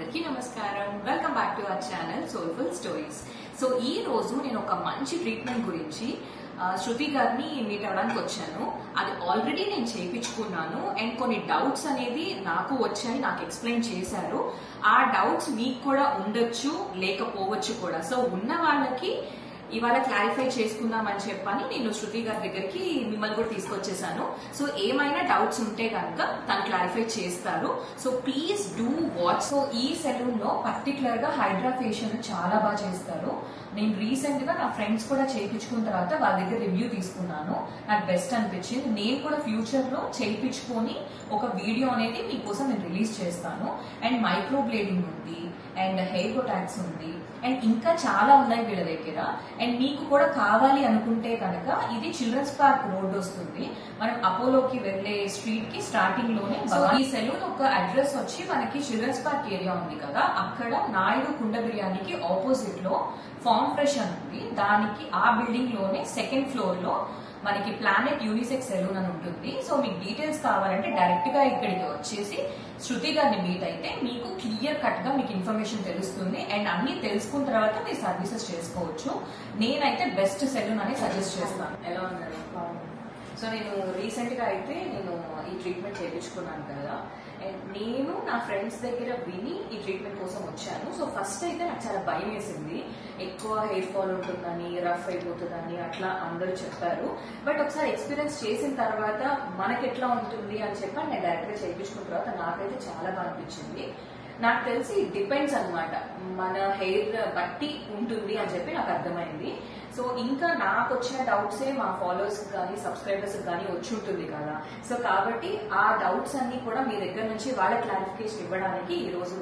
అందరికీ నమస్కారం. Welcome back to our channel soulful stories. So ఈ రోజు నేను ఒక మంచి ట్రీట్మెంట్ గురించి శృతి గారిని మీట్ అవ్వడానికి వచ్చాను. అది ఆల్రెడీ నేను చేయించుకున్నాను అండ్ కొన్ని డౌట్స్ అనేది నాకు వచ్చాయి, నాకు ఎక్స్ప్లెయిన్ చేశారు. ఆ డౌట్స్ మీకు కూడా ఉండొచ్చు, లేకపోవచ్చు కూడా. సో ఉన్న వాళ్ళకి ఇవాళ క్లారిఫై చేసుకుందామని చెప్పని నేను శృతి గారి దగ్గరికి మిమ్మల్ని కూడా తీసుకొచ్చేసాను. సో ఏమైనా డౌట్స్ ఉంటే కనుక తను క్లారిఫై చేస్తారు. So please do watch. So ఈ సెలూన్ లో పర్టికులర్ గా హైడ్రా ఫేషియల్ చాలా బాగా చేస్తారు. నేను రీసెంట్ గా నా ఫ్రెండ్స్ కూడా చేయించుకున్న తర్వాత వాళ్ళ దగ్గర రివ్యూ తీసుకున్నాను. నాకు బెస్ట్ అనిపించింది. నేను కూడా ఫ్యూచర్ లో చేయించుకొని ఒక వీడియో అనేది మీకోసం నేను రిలీజ్ చేస్తాను. అండ్ మైక్రో బ్లేడింగ్ ఉంది, అండ్ హెయిర్ బొటాక్స్ ఉంది, అండ్ ఇంకా చాలా ఉన్నాయి వీళ్ళ దగ్గర. అండ్ మీకు కూడా కావాలి అనుకుంటే కనుక ఇది చిల్డ్రన్స్ పార్క్ రోడ్ వస్తుంది. మనం అపోలోకి వెళ్లే స్ట్రీట్ కి స్టార్టింగ్ లోనే. ఈ సెలూన్ ఒక అడ్రస్ వచ్చి మనకి చిల్డ్రన్స్ పార్క్ ఏరియా ఉంది కదా, అక్కడ నాయుడు కుండ బిర్యానీకి ఆపోజిట్ లో ఫార్మ్ ఫ్రెష్ అని ఉంది. దానికి ఆ బిల్డింగ్ లోనే సెకండ్ ఫ్లోర్ లో మనకి ప్లానెట్ యూనిసెక్స్ సెలూన్ అని ఉంటుంది. సో మీకు డీటెయిల్స్ కావాలంటే డైరెక్ట్ గా ఇక్కడికి వచ్చేసి శృతి గారిని మీట్ అయితే మీకు క్లియర్ కట్ గా మీకు ఇన్ఫర్మేషన్ తెలుస్తుంది. అండ్ అన్ని తెలుసుకున్న తర్వాత మీరు సర్వీసెస్ చేసుకోవచ్చు. నేనైతే బెస్ట్ సెలూన్ అని సజెస్ట్ చేస్తాను. ఎలా ఉన్నారు? సో నేను రీసెంట్ గా అయితే నేను ఈ ట్రీట్మెంట్ చేయించుకున్నాను కదా, అండ్ నేను నా ఫ్రెండ్స్ దగ్గర విని ఈ ట్రీట్మెంట్ కోసం వచ్చాను. సో ఫస్ట్ అయితే నాకు చాలా భయం వేసింది. ఎక్కువ హెయిర్ ఫాల్ ఉంటుందని, రఫ్ అయిపోతుందని అట్లా అందరూ చెప్పారు. బట్ ఒకసారి ఎక్స్పీరియన్స్ చేసిన తర్వాత మనకి ఎట్లా ఉంటుంది అని చెప్పి నేను డైరెక్ట్ గా చేయించుకున్న తర్వాత నాకైతే చాలా బాగా అనిపించింది. నాకు తెలిసి డిపెండ్స్ అనమాట, మన హెయిర్ బట్టి ఉంటుంది అని చెప్పి నాకు అర్థమైంది. సో ఇంకా నాకు వచ్చిన డౌట్సే మా ఫాలోవర్స్ కానీ సబ్స్క్రైబర్స్ కానీ వచ్చి ఉంటుంది కదా. సో కాబట్టి ఆ డౌట్స్ అన్ని కూడా మీ దగ్గర నుంచి వాళ్ళ క్లారిఫికేషన్ ఇవ్వడానికి ఈ రోజు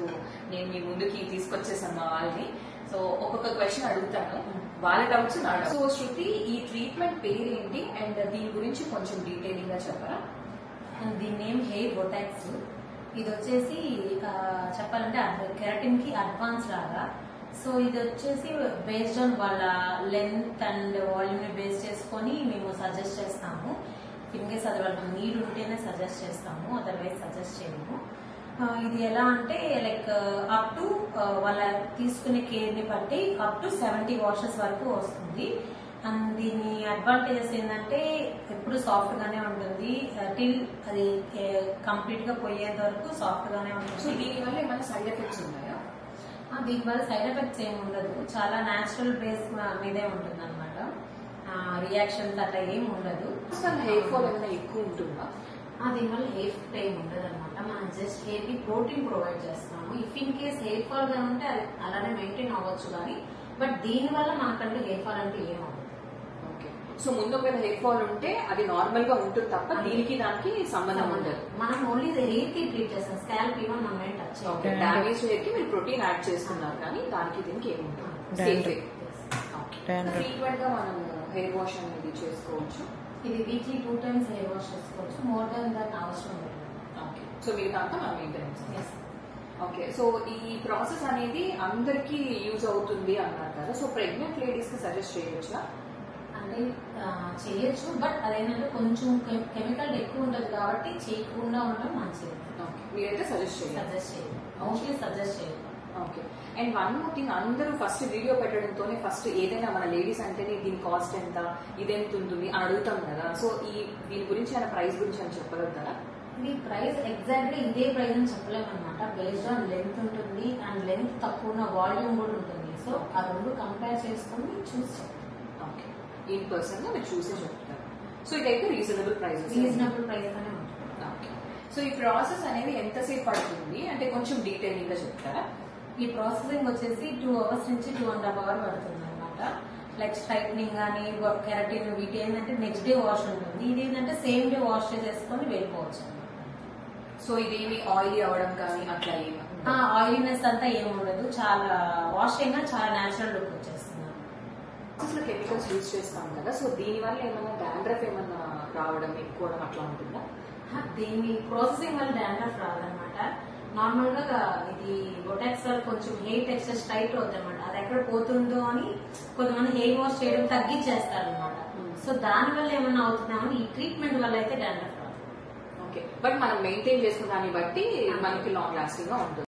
నేను మీ ముందుకి తీసుకొచ్చేసాను మా వాళ్ళని. సో ఒక్కొక్క క్వశ్చన్ అడుగుతాను, వాళ్ళ డౌట్స్ నా డౌట్స్. సో శృతి, ఈ ట్రీట్మెంట్ పేరేంటి అండ్ దీని గురించి కొంచెం డీటెయిలింగ్ గా చెప్పరా? దీని నేమ్ హెయిర్ బొటాక్స్. ఇది వచ్చేసి చెప్పాలంటే కెరటిన్ కి అడ్వాన్స్ లాగా. సో ఇది వచ్చేసి బేస్డ్ ఆన్ వాళ్ళ లెంత్ అండ్ వాల్యూమ్ ని బేస్ చేసుకొని మేము సజెస్ట్ చేస్తాము. ఇన్ కేస్ అది వాళ్ళకి నీడ్ ఉంటేనే సజెస్ట్ చేస్తాము, అదర్వైజ్ సజెస్ట్ చేయము. ఇది ఎలా అంటే లైక్ అప్ టు వాళ్ళ తీసుకునే కేర్ ని బట్టి అప్ టు 70 వాషెస్ వరకు వస్తుంది. అండ్ దీని అడ్వాంటేజెస్ ఏంటంటే ఎప్పుడు సాఫ్ట్ గానే ఉంటుంది, టిల్ అది కంప్లీట్ గా పోయేంత వరకు సాఫ్ట్ గానే ఉంటుంది. సో దీనివల్ల ఏమైనా సైడ్ ఎఫెక్ట్స్ ఉన్నాయా? దీనివల్ల సైడ్ ఎఫెక్ట్స్ ఏమి ఉండదు, చాలా న్యాచురల్ బేస్ మీదే ఉంటుంది అనమాట. రియాక్షన్స్ అట్లా ఏమి ఉండదు. హెయిర్ ఫాల్ ఏమైనా ఎక్కువ ఉంటుందా? దీనివల్ల హెయిర్ ఫాల్ ఏమి ఉండదు అనమాట. మనం జస్ట్ హెయిర్ కి ప్రోటీన్ ప్రొవైడ్ చేస్తాము. If in case hair fall గా ఉంటే అది అలానే మెయింటైన్ అవ్వచ్చు కానీ, బట్ దీనివల్ల మనకంటే హెయిర్ ఫాల్ అంటే ఏమవుతుంది. సో ముందు ఒకవేళ హెయిర్ ఫాల్ ఉంటే అది నార్మల్ గా ఉంటుంది తప్ప దీనికి దానికి సంబంధం ఉండదు. మనం ఓన్లీ హెయిర్ కి ట్రీట్ చేస్తాం, స్కాల్ప్ ఈవెన్ మనం ఏం టచ్ చేయాలి. డామేజ్ హెయిర్ కి మీరు ప్రోటీన్ యాడ్ చేస్తున్నారు కానీ దానికి దీనికి ఏమి ఉంటుంది. ఫ్రీక్వెంట్ గా మనం హెయిర్ వాష్ అనేది చేసుకోవచ్చు. ఇది వీక్లీ 2 times హెయిర్ వాష్ చేసుకోవచ్చు. మోర్ దాన్ దట్ అవసరం లేదు. సో మీరు దాంతో మనం మెయింటెనెన్స్. ఓకే, సో ఈ ప్రాసెస్ అనేది అందరికి యూజ్ అవుతుంది అన్నారు కదా. సో ప్రెగ్నెంట్ లేడీస్ కి సజెస్ట్ చేయొచ్చా? అంటే చేయొచ్చు, బట్ అదేంటంటే కొంచెం కెమికల్ ఎక్కువ ఉంటుంది కాబట్టి చేయకుండా ఉండడం మంచిది. మీరైతే సజెస్ట్ చేయాలి. Okay, and one more thing, అందరూ ఫస్ట్ వీడియో పెట్టడంతోనే ఫస్ట్ ఏదైనా మన లేడీస్ అంటేనే దీని కాస్ట్ ఎంత, ఇదెంత ఉంటుంది అని అడుగుతాం కదా. సో దీని గురించి ఆయన ప్రైస్ గురించి అని చెప్పగలుగుతారా? ఈ ప్రైస్ ఎగ్జాక్ట్ గా ఇదే ప్రైస్ అని చెప్పలేమన్నమాట. బేస్డ్ ఆన్ లెంత్ ఉంటుంది, అండ్ లెంత్ తక్కువ ఉన్న వాల్యూమ్ కూడా ఉంటుంది. సో ఆ రెండు కంపేర్ చేసుకుని చూసి చెప్తాం. ఓకే, ఇన్ పర్సన్ గా మీరు చూసే చెప్తారు. సో ఇదైతే రీజనబుల్ ప్రైస్ అనే ఉంటుంది. ఓకే, సో ఈ ప్రాసెస్ అనేది ఎంతసేపు పడుతుంది అంటే కొంచెం డీటెయిలింగ్ గా చెప్తారా? ఈ ప్రాసెసింగ్ వచ్చేసి 2 hours నుంచి 2.5 hours పడుతుంది అనమాట. లైక్ స్ట్రైట్నింగ్ కానీ కెరటిన్ వీటి ఏంటంటే నెక్స్ట్ డే వాష్ ఉంటుంది. ఇది ఏంటంటే సేమ్ డే వాష్ చేసుకొని వెళ్ళిపోవచ్చు. సో ఇదేమి ఆయిలీ అవ్వడం కానీ అట్లా ఏమి ఆయిలీనెస్ అంతా ఏమి ఉండదు. చాలా వాష్ అయినా చాలా న్యాచురల్ లుక్ వచ్చేస్తుంది. అసలు కెమికల్స్ యూజ్ చేస్తాం కదా, సో దీని వల్ల ఏమన్నా డాండ్రఫ్ ఏమన్నా రావడం ఎక్కువ అట్లా ఉంటుందా? దీని ప్రాసెసింగ్ వల్ల డాండ్రఫ్ రాదనమాట. నార్మల్ గా ఇది బొటాక్స్ వల్ల కొంచెం హెయిర్ టెక్స్చర్ స్ట్రైట్ అవుతుంది అనమాట. అది ఎక్కడ పోతుందో అని కొంతమంది హెయిర్ వాష్ చేయడం తగ్గించేస్తారు అనమాట. సో దాని వల్ల ఏమన్నా అవుతుందామని ఈ ట్రీట్మెంట్ వల్ల అయితే డాండ్రఫ్ రాదు. ఓకే, బట్ మనం మెయింటైన్ చేసుకున్న దాన్ని బట్టి మనకి లాంగ్ లాస్టింగ్ గా ఉంటుంది.